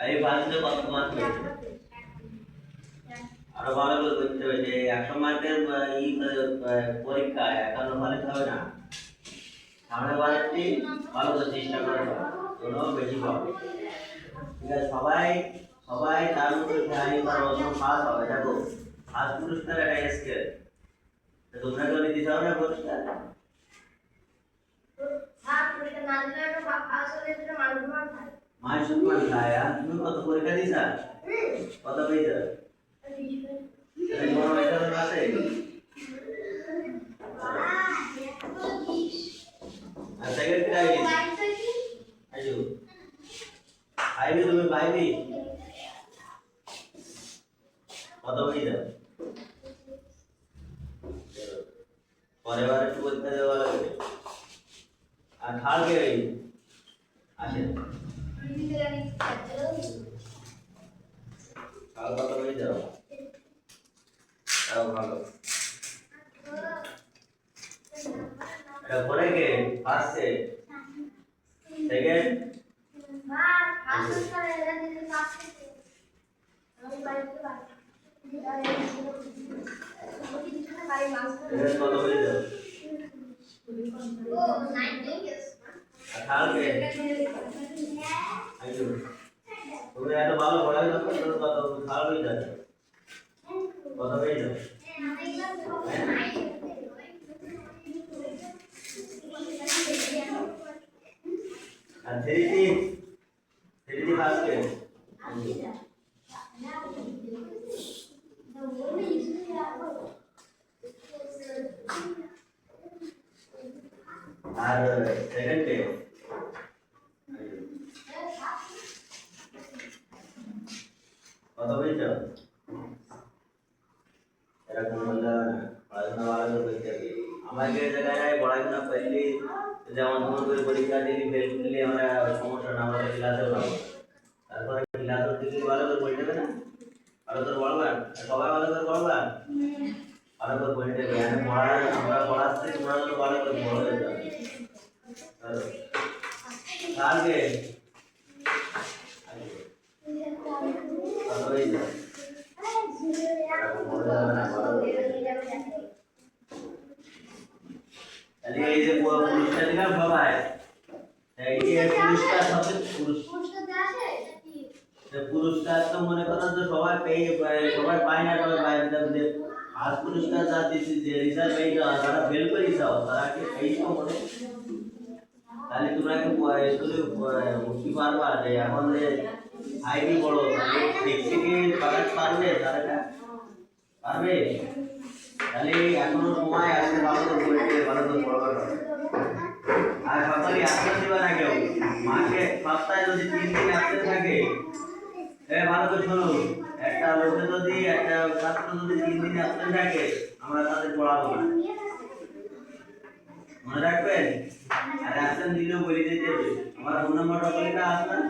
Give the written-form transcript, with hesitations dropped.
এই বাজে কত মার্ক পেয়েছে আরো ভালো করে করতে হবে যে 100 মার্কের পরীক্ষা একান্ন ভালো হবে না সামনে বারেরটি ভালো করে চেষ্টা করবে কোনো বেশি পাবে ঠিক আছে সবাই সবাই তার মধ্যে ধ্যানই করো পাস হবে দেখো ফার্স্ট পুরস্কার একটা স্কেল তো তোমরা কেউ দিতে হবে না পুরস্কার মানসম্মান খায় তুমি কত পরীক্ষা দিছা কত পেয়েছো তোমার এটা তো আছে আর সেকেন্ড প্রাইজ আইজো আইবি তুমি পাইবি কত পেয়েছো পরের বার একটু পরীক্ষা দেওয়া লাগবে আর খাল কে আসে খাল কত পেয়েছো তাও ভালো এটা পরে কে ফার্স্ট সেকেন্ড ফার্স্ট করে এরা দিতে ফার্স্ট আমি বাড়িতে বাড়ি কত বলে দাও ও 9 years খাল কে আইজো তুমি এত ভালো পড়াশোনা করছো কত খাল হয়ে যাবে কত পেয়ে যাও আর থ্রি ফার্স্ট আর সেকেন্ড ডে কত পেয়েছো এরকম বললে পড়াশোনা ভালো করে করতে হবে আমাকে জায়গায় পড়াশোনা করলে যেমন তোমার করে পরীক্ষা দিলি ফেল করলে আমরা সমস্যা না আমরা ক্লাসেও পাবো তারপরে ক্লাসেও দিলি ভালো করে পড়তে হবে না ভালো করে পড়বা সবাই ভালো করে পড়বা ভালো করে পড়তে হবে আমি পড়া আমরা পড়াচ্ছি তোমরা তো ভালো করে পড়ো হয়ে যাবে কালকে ভালো হয়ে যাবে এই যে পুরস্কার দিলাম সবাই এই যে পুরস্কার পুরস্কার তো মনে করেন তো সবাই পেয়ে সবাই পায় না সবাই বাইরে ফার্স্ট পুরস্কার যা দিচ্ছি যে রিসার্চ পেয়ে যাওয়া যারা ফেল করে যাও তারা কি পেয়েছো মনে তাহলে তোমরা কি স্কুলে মুক্তি পারবা যে এখন যে আইডি বড় তাহলে টেকনিকে পারবে তারা পারবে তাহলে এখনো সময় আছে ভালো করে পড়তে ভালো করে পড়াবার আর সকালে আসতে দিবা না কেউ মাসে সপ্তাহে যদি 3 দিন আসতে থাকে ভালো করে শোনো একটা লোকে যদি একটা ছাত্র যদি 3 দিন আসতে থাকে আমরা তাদের পড়াবো না মনে রাখবেন আর অ্যাবসেন্ট দিলেও বলে দিতে হবে আমার ফোন নাম্বারটা বলে আসবেন